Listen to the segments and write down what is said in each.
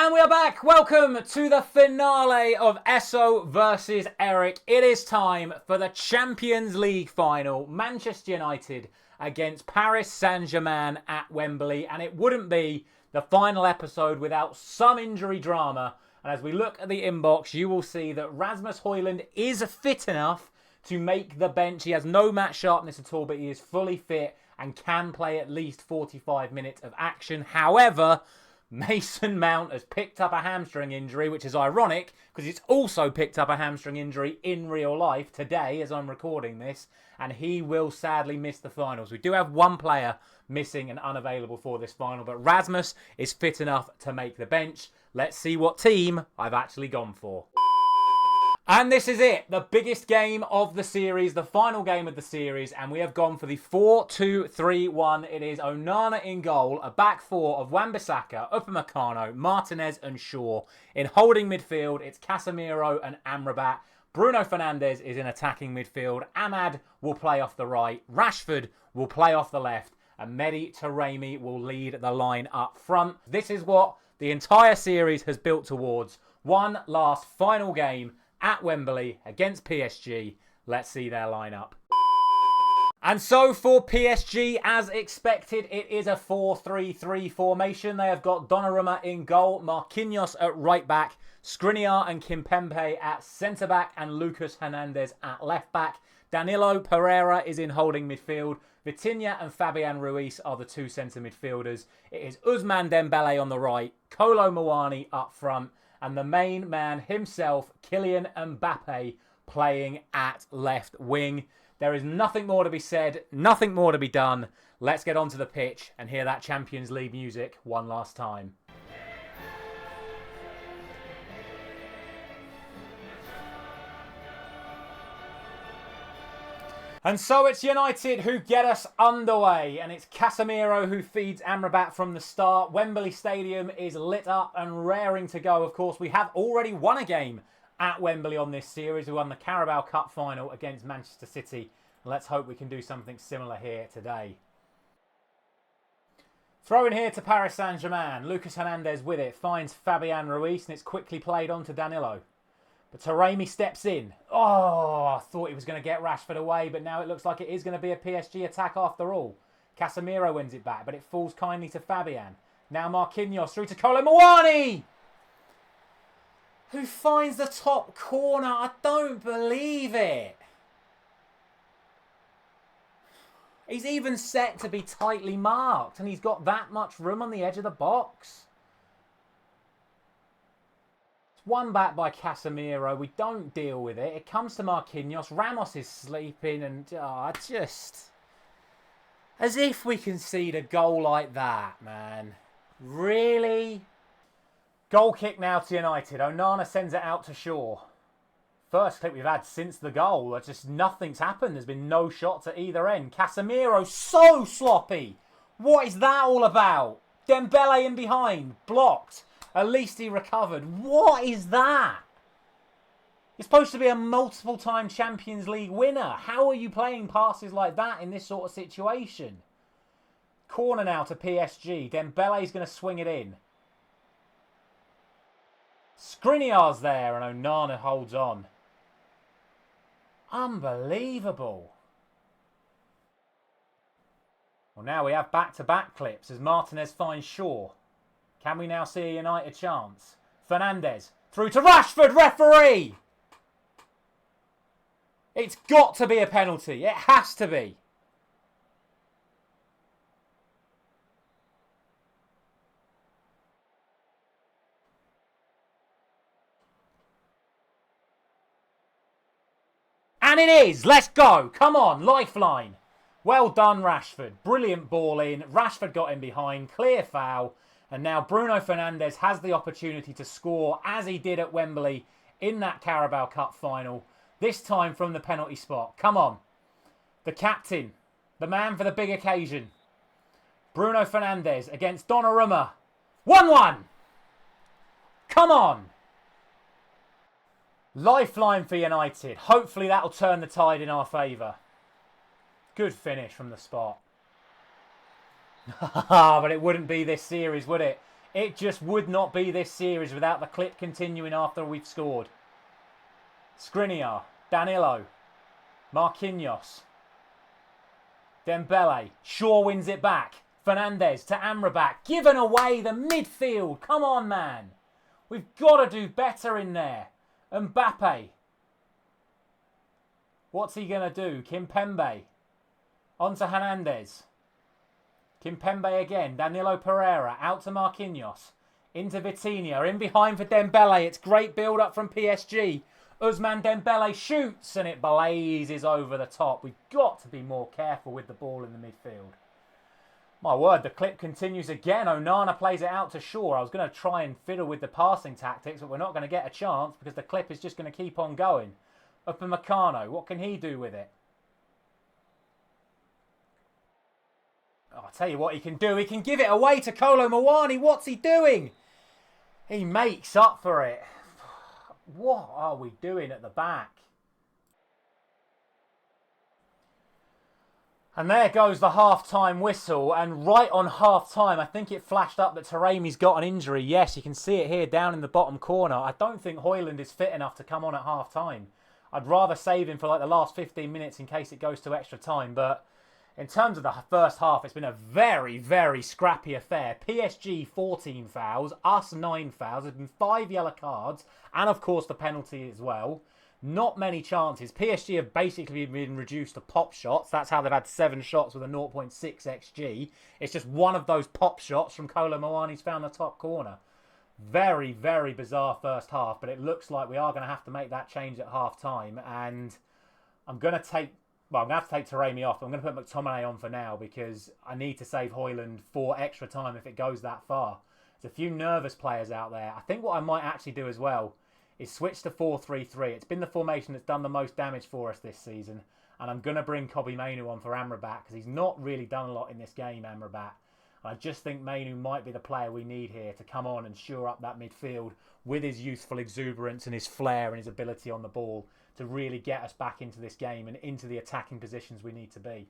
And we are back. Welcome to the finale of Esso versus Erik. It is time for the Champions League final. Manchester United against Paris Saint-Germain at Wembley. And it wouldn't be the final episode without some injury drama. And as we look at the inbox, you will see that Rasmus Højlund is fit enough to make the bench. He has no match sharpness at all, but he is fully fit and can play at least 45 minutes of action. However, Mason Mount has picked up a hamstring injury, which is ironic because he's also picked up a hamstring injury in real life today as I'm recording this, and he will sadly miss the finals. We do have one player missing and unavailable for this final, but Rasmus is fit enough to make the bench. Let's see what team I've actually gone for. And this is it, the biggest game of the series, the final game of the series, and we have gone for the 4-2-3-1. It is Onana in goal, a back four of Wan-Bissaka, Upamecano, Martinez and Shaw. In holding midfield, it's Casemiro and Amrabat. Bruno Fernandes is in attacking midfield. Ahmad will play off the right. Rashford will play off the left. And Mehdi Taremi will lead the line up front. This is what the entire series has built towards. One last final game at Wembley against PSG. Let's see their lineup. And so for PSG, as expected, it is a 4-3-3 formation. They have got Donnarumma in goal, Marquinhos at right back, Skriniar and Kimpembe at centre back, and Lucas Hernandez at left back. Danilo Pereira is in holding midfield. Vitinha and Fabian Ruiz are the two centre midfielders. It is Ousmane Dembele on the right, Kolo Muani up front, and the main man himself, Kylian Mbappe, playing at left wing. There is nothing more to be said, nothing more to be done. Let's get onto the pitch and hear that Champions League music one last time. And so it's United who get us underway, and it's Casemiro who feeds Amrabat from the start. Wembley Stadium is lit up and raring to go. Of course, we have already won a game at Wembley on this series. We won the Carabao Cup final against Manchester City. Let's hope we can do something similar here today. Throw in here to Paris Saint-Germain. Lucas Hernandez with it, finds Fabian Ruiz, and it's quickly played on to Danilo. But Taremi steps in. Oh, I thought he was going to get Rashford away, but now it looks like it is going to be a PSG attack after all. Casemiro wins it back, but it falls kindly to Fabian. Now Marquinhos through to Kolo Muani, who finds the top corner. I don't believe it. He's even set to be tightly marked, and he's got that much room on the edge of the box. One back by Casemiro. We don't deal with it. It comes to Marquinhos. Ramos is sleeping and just... as if we concede a goal like that, man. Really? Goal kick now to United. Onana sends it out to Shaw. First clip we've had since the goal. Just nothing's happened. There's been no shots at either end. Casemiro, so sloppy. What is that all about? Dembele in behind. Blocked. At least he recovered. What is that? You're supposed to be a multiple-time Champions League winner. How are you playing passes like that in this sort of situation? Corner now to PSG. Dembele's going to swing it in. Skriniar's there and Onana holds on. Unbelievable. Well, now we have back-to-back clips as Martinez finds Shaw. Can we now see a United chance? Fernandes through to Rashford, referee! It's got to be a penalty. It has to be. And it is. Let's go. Come on, lifeline. Well done, Rashford. Brilliant ball in. Rashford got in behind. Clear foul. And now Bruno Fernandes has the opportunity to score, as he did at Wembley in that Carabao Cup final. This time from the penalty spot. Come on. The captain. The man for the big occasion. Bruno Fernandes against Donnarumma. 1-1. Come on. Lifeline for United. Hopefully that'll turn the tide in our favour. Good finish from the spot. But it wouldn't be this series, would it? It just would not be this series without the clip continuing after we've scored. Skriniar, Danilo, Marquinhos, Dembele. Shaw wins it back. Fernandes to Amrabat. Given away the midfield. Come on, man. We've got to do better in there. Mbappe. What's he going to do? Kimpembe. On to Hernandez. Kimpembe again. Danilo Pereira. Out to Marquinhos. Into Vitinha. In behind for Dembele. It's great build-up from PSG. Ousmane Dembele shoots and it blazes over the top. We've got to be more careful with the ball in the midfield. My word, the clip continues again. Onana plays it out to Shaw. I was going to try and fiddle with the passing tactics, but we're not going to get a chance because the clip is just going to keep on going. Upamecano, what can he do with it? Oh, I'll tell you what he can do. He can give it away to Kolo Muani. What's he doing? He makes up for it. What are we doing at the back? And there goes the half-time whistle. And right on half-time, I think it flashed up that Taremi's got an injury. Yes, you can see it here down in the bottom corner. I don't think Højlund is fit enough to come on at half-time. I'd rather save him for like the last 15 minutes in case it goes to extra time. But in terms of the first half, it's been a very, very scrappy affair. PSG 14 fouls, us 9 fouls. There's been 5 yellow cards and, of course, the penalty as well. Not many chances. PSG have basically been reduced to pop shots. That's how they've had 7 shots with a 0.6 XG. It's just one of those pop shots from Kolo Muani's found the top corner. Very, very bizarre first half, but it looks like we are going to have to make that change at half-time. And I'm going to take... Well, I'm going to have to take Taremi off. I'm going to put McTominay on for now because I need to save Højlund for extra time if it goes that far. There's a few nervous players out there. I think what I might actually do as well is switch to 4-3-3. It's been the formation that's done the most damage for us this season. And I'm going to bring Kobbie Mainoo on for Amrabat because he's not really done a lot in this game, Amrabat. And I just think Mainoo might be the player we need here to come on and shore up that midfield with his youthful exuberance and his flair and his ability on the ball to really get us back into this game and into the attacking positions we need to be.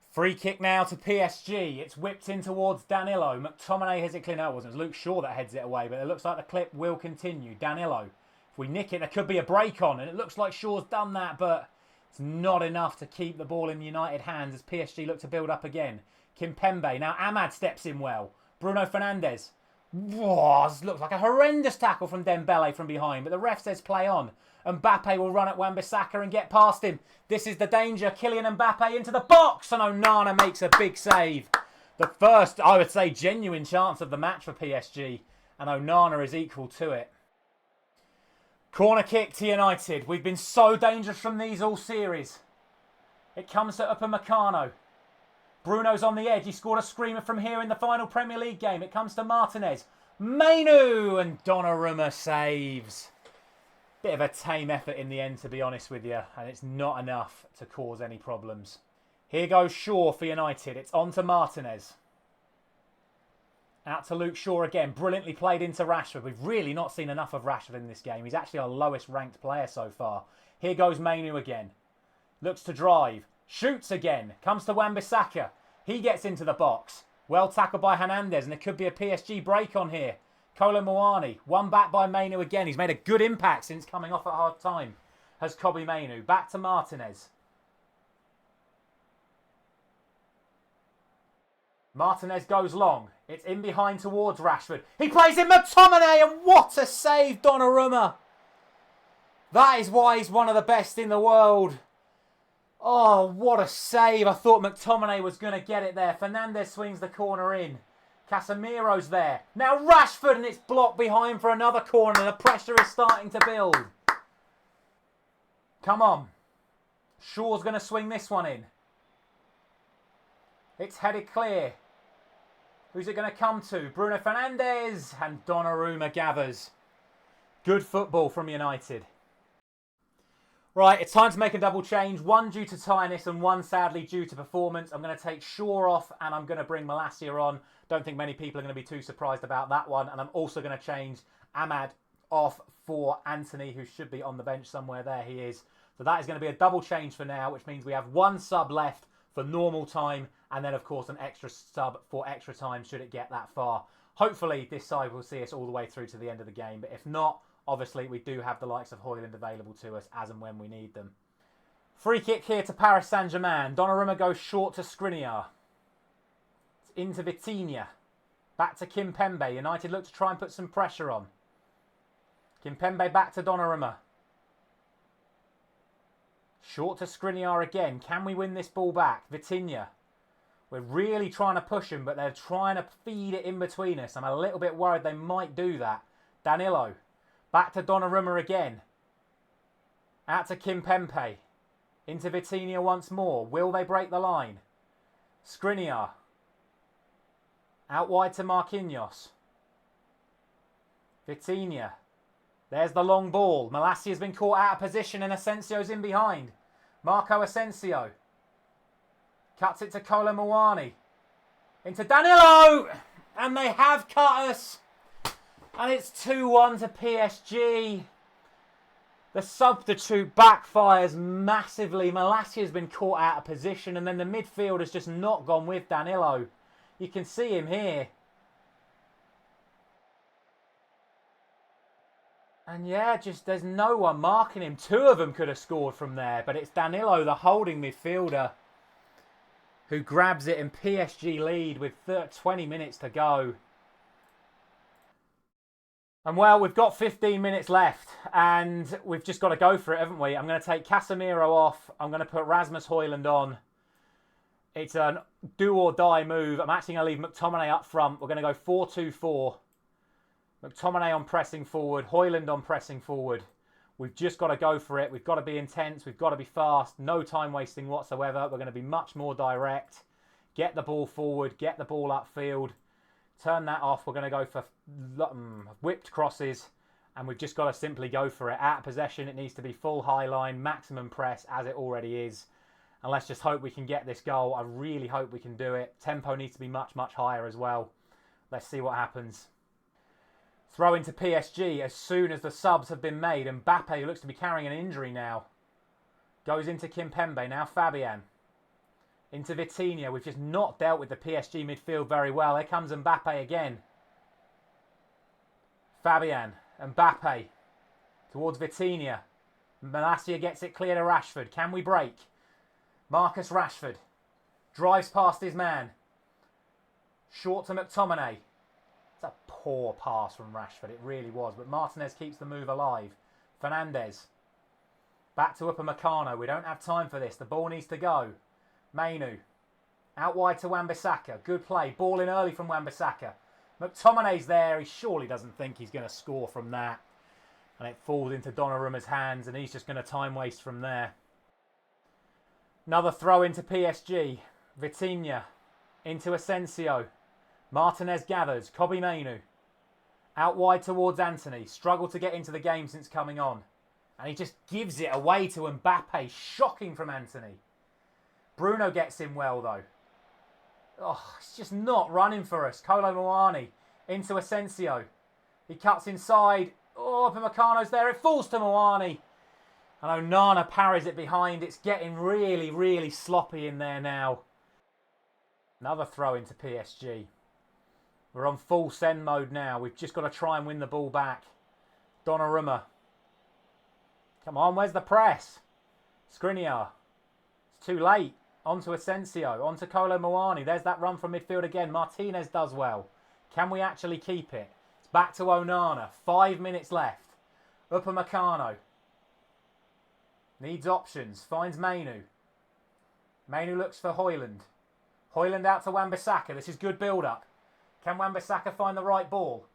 Free kick now to PSG. It's whipped in towards Danilo. McTominay has it clean out. It was Luke Shaw that heads it away, but it looks like the clip will continue. Danilo. If we nick it, there could be a break on, and it looks like Shaw's done that, but it's not enough to keep the ball in United hands as PSG look to build up again. Kimpembe. Now Ahmad steps in well. Bruno Fernandes. Whoa, this looks like a horrendous tackle from Dembele from behind, but the ref says play on. Mbappe will run at Wan-Bissaka and get past him. This is the danger. Kylian Mbappe into the box, and Onana makes a big save. The first, I would say, genuine chance of the match for PSG, and Onana is equal to it. Corner kick to United. We've been so dangerous from these all series. It comes to Upamecano. Bruno's on the edge. He scored a screamer from here in the final Premier League game. It comes to Martinez. Mainoo, and Donnarumma saves. Bit of a tame effort in the end, to be honest with you, and it's not enough to cause any problems. Here goes Shaw for United. It's on to Martinez. Out to Luke Shaw again. Brilliantly played into Rashford. We've really not seen enough of Rashford in this game. He's actually our lowest ranked player so far. Here goes Mainoo again. Looks to drive. Shoots again. Comes to Wan-Bissaka. He gets into the box. Well tackled by Hernandez, and there could be a PSG break on here. Kolo Muani, one back by Mainoo again. He's made a good impact since coming off at half time. Has Kobbie Mainoo. Back to Martinez. Martinez goes long. It's in behind towards Rashford. He plays in McTominay, and what a save, Donnarumma. That is why he's one of the best in the world. Oh, what a save. I thought McTominay was going to get it there. Fernandes swings the corner in. Casemiro's there. Now Rashford, and it's blocked behind for another corner. The pressure is starting to build. Come on. Shaw's going to swing this one in. It's headed clear. Who's it going to come to? Bruno Fernandes, and Donnarumma gathers. Good football from United. Right, it's time to make a double change. One due to tiredness and one sadly due to performance. I'm going to take Shaw off and I'm going to bring Malacia on. Don't think many people are going to be too surprised about that one. And I'm also going to change Ahmad off for Anthony, who should be on the bench somewhere. There he is. So that is going to be a double change for now, which means we have one sub left for normal time And then, of course, an extra sub for extra time should it get that far. Hopefully, this side will see us all the way through to the end of the game. But if not, obviously, we do have the likes of Højlund available to us as and when we need them. Free kick here to Paris Saint-Germain. Donnarumma goes short to Skriniar. It's into Vitinha. Back to Kimpembe. United look to try and put some pressure on. Kimpembe back to Donnarumma. Short to Skriniar again. Can we win this ball back? Vitinha. We're really trying to push them, but they're trying to feed it in between us. I'm a little bit worried they might do that. Danilo. Back to Donnarumma again. Out to Kimpembe. Into Vitinha once more. Will they break the line? Skriniar. Out wide to Marquinhos. Vitinha. There's the long ball. Malassia's been caught out of position and Asensio's in behind. Marco Asensio. Cuts it to Kolo Muani. Into Danilo! And they have cut us. And it's 2-1 to PSG. The substitute backfires massively. Malassia's been caught out of position and then the midfield has just not gone with Danilo. You can see him here. And yeah, just there's no one marking him. Two of them could have scored from there. But it's Danilo, the holding midfielder, who grabs it in PSG lead with 20 minutes to go. And well, we've got 15 minutes left. And we've just got to go for it, haven't we? I'm going to take Casemiro off. I'm going to put Rasmus Højlund on. It's a do or die move. I'm actually going to leave McTominay up front. We're going to go 4-2-4. McTominay on pressing forward. Højlund on pressing forward. We've just got to go for it. We've got to be intense. We've got to be fast. No time wasting whatsoever. We're going to be much more direct. Get the ball forward. Get the ball upfield. Turn that off. We're going to go for whipped crosses. And we've just got to simply go for it. At possession, it needs to be full high line. Maximum press as it already is. And let's just hope we can get this goal. I really hope we can do it. Tempo needs to be much, much higher as well. Let's see what happens. Throw into PSG as soon as the subs have been made. Mbappe, who looks to be carrying an injury now, goes into Kimpembe. Now Fabian. Into Vitinha. We've just not dealt with the PSG midfield very well. Here comes Mbappe again. Fabian. Mbappe. Towards Vitinha. Malassia gets it clear to Rashford. Can we break? Marcus Rashford. Drives past his man. Short to McTominay. It's a poor pass from Rashford. It really was. But Martinez keeps the move alive. Fernandes. Back to Upamecano. We don't have time for this. The ball needs to go. Mainu. Out wide to Wan-Bissaka. Good play. Ball in early from Wan-Bissaka. McTominay's there. He surely doesn't think he's going to score from that. And it falls into Donnarumma's hands. And he's just going to time waste from there. Another throw into PSG. Vitinha. Into Asensio. Martinez gathers. Kobbie Mainoo. Out wide towards Antony. Struggled to get into the game since coming on. And he just gives it away to Mbappe. Shocking from Antony. Bruno gets in well though. Oh, it's just not running for us. Kolo Muani. Into Asensio. He cuts inside. Oh, Upamecano's there. It falls to Muani. And Onana parries it behind. It's getting really, really sloppy in there now. Another throw into PSG. We're on full send mode now. We've just got to try and win the ball back. Donnarumma. Come on, where's the press? Skriniar. It's too late. On to Asensio. On to Kolo Muani. There's that run from midfield again. Martinez does well. Can we actually keep it? It's back to Onana. 5 minutes left. Upamecano. Needs options. Finds Mainoo. Mainoo looks for Højlund. Højlund out to Wan-Bissaka. This is good build-up. Can Wan-Bissaka find the right ball?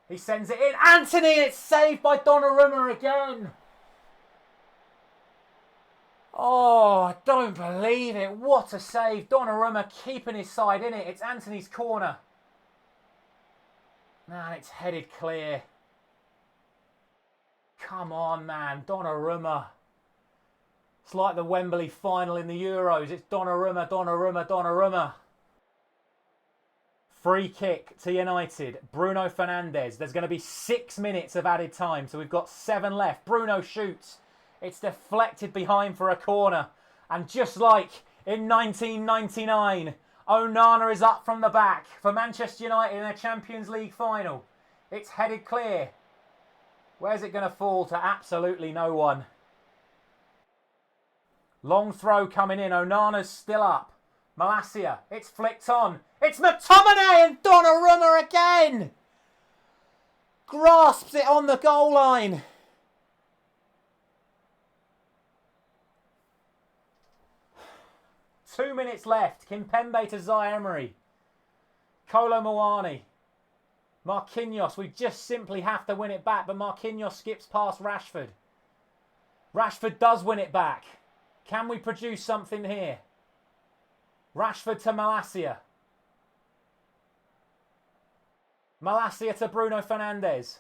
He sends it in. Antony! It's saved by Donnarumma again. Oh, I don't believe it. What a save. Donnarumma keeping his side in it. It's Antony's corner. Man, it's headed clear. Come on, man. Donnarumma. It's like the Wembley final in the Euros. It's Donnarumma, Donnarumma, Donnarumma. Free kick to United. Bruno Fernandes. There's going to be 6 minutes of added time, so we've got 7 left. Bruno shoots. It's deflected behind for a corner. And just like in 1999. Onana is up from the back for Manchester United in a Champions League final. It's headed clear. Where's it going to fall to? Absolutely no one. Long throw coming in. Onana's still up. Malacia. It's flicked on. It's McTominay and Donnarumma again. Grasps it on the goal line. Two minutes left. Kimpembe to Zaire Emery. Kolo Muani. Marquinhos. We just simply have to win it back, but Marquinhos skips past Rashford. Rashford does win it back. Can we produce something here? Rashford to Malacia. Malacia to Bruno Fernandes.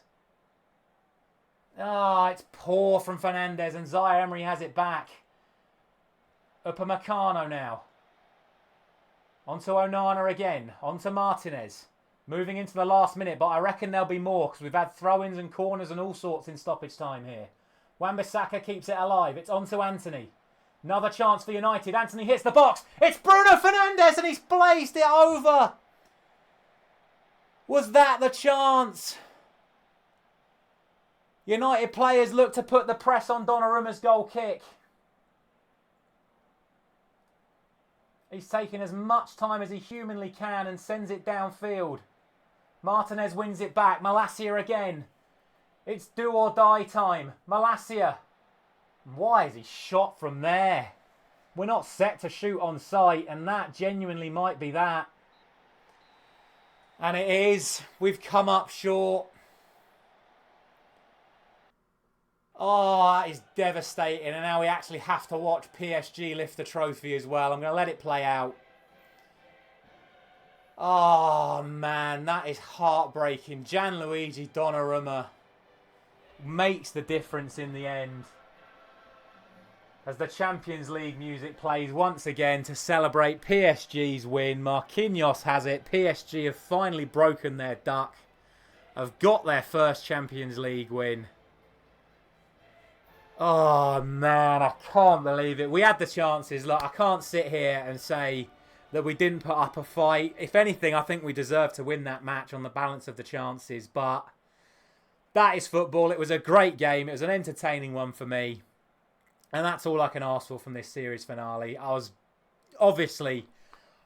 Ah, it's poor from Fernandes, and Zaire Emery has it back. Upamecano now. Onto Onana again. Onto Martinez. Moving into the last minute, but I reckon there'll be more because we've had throw-ins and corners and all sorts in stoppage time here. Wan-Bissaka keeps it alive. It's onto Anthony. Another chance for United. Anthony hits the box. It's Bruno Fernandes and he's blazed it over. Was that the chance? United players look to put the press on Donnarumma's goal kick. He's taken as much time as he humanly can and sends it downfield. Martinez wins it back. Malacia again. It's do or die time. Malacia. Why is he shot from there? We're not set to shoot on sight, and that genuinely might be that. And it is. We've come up short. Oh, that is devastating. And now we actually have to watch PSG lift the trophy as well. I'm going to let it play out. Oh, man, that is heartbreaking. Gianluigi Donnarumma makes the difference in the end. As the Champions League music plays once again to celebrate PSG's win. Marquinhos has it. PSG have finally broken their duck. Have got their first Champions League win. Oh, man, I can't believe it. We had the chances. Look, I can't sit here and say that we didn't put up a fight. If anything, I think we deserved to win that match on the balance of the chances. But that is football. It was a great game. It was an entertaining one for me. And that's all I can ask for from this series finale. I was obviously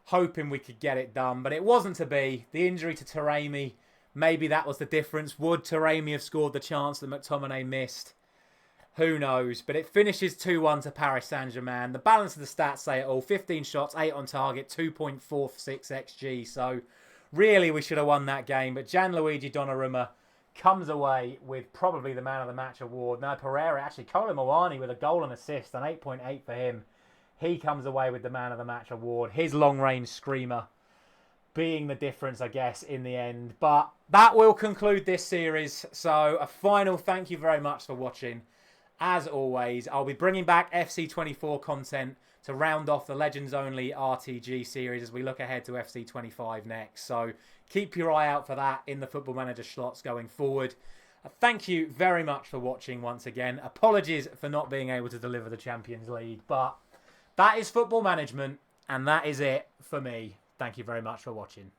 hoping we could get it done, but it wasn't to be. The injury to Taremi, maybe that was the difference. Would Taremi have scored the chance that McTominay missed? Who knows? But it finishes 2-1 to Paris Saint-Germain. The balance of the stats say it all. 15 shots, 8 on target, 2.46 XG. So really we should have won that game. But Gianluigi Donnarumma comes away with probably the Man of the Match award. No, Pereira, actually, Kolo Muani with a goal and assist, an 8.8 for him. He comes away with the Man of the Match award. His long-range screamer being the difference, I guess, in the end. But that will conclude this series. So a final thank you very much for watching. As always, I'll be bringing back FC24 content to round off the Legends Only RTG series as we look ahead to FC25 next. So keep your eye out for that in the Football Manager slots going forward. Thank you very much for watching once again. Apologies for not being able to deliver the Champions League, but that is football management, and that is it for me. Thank you very much for watching.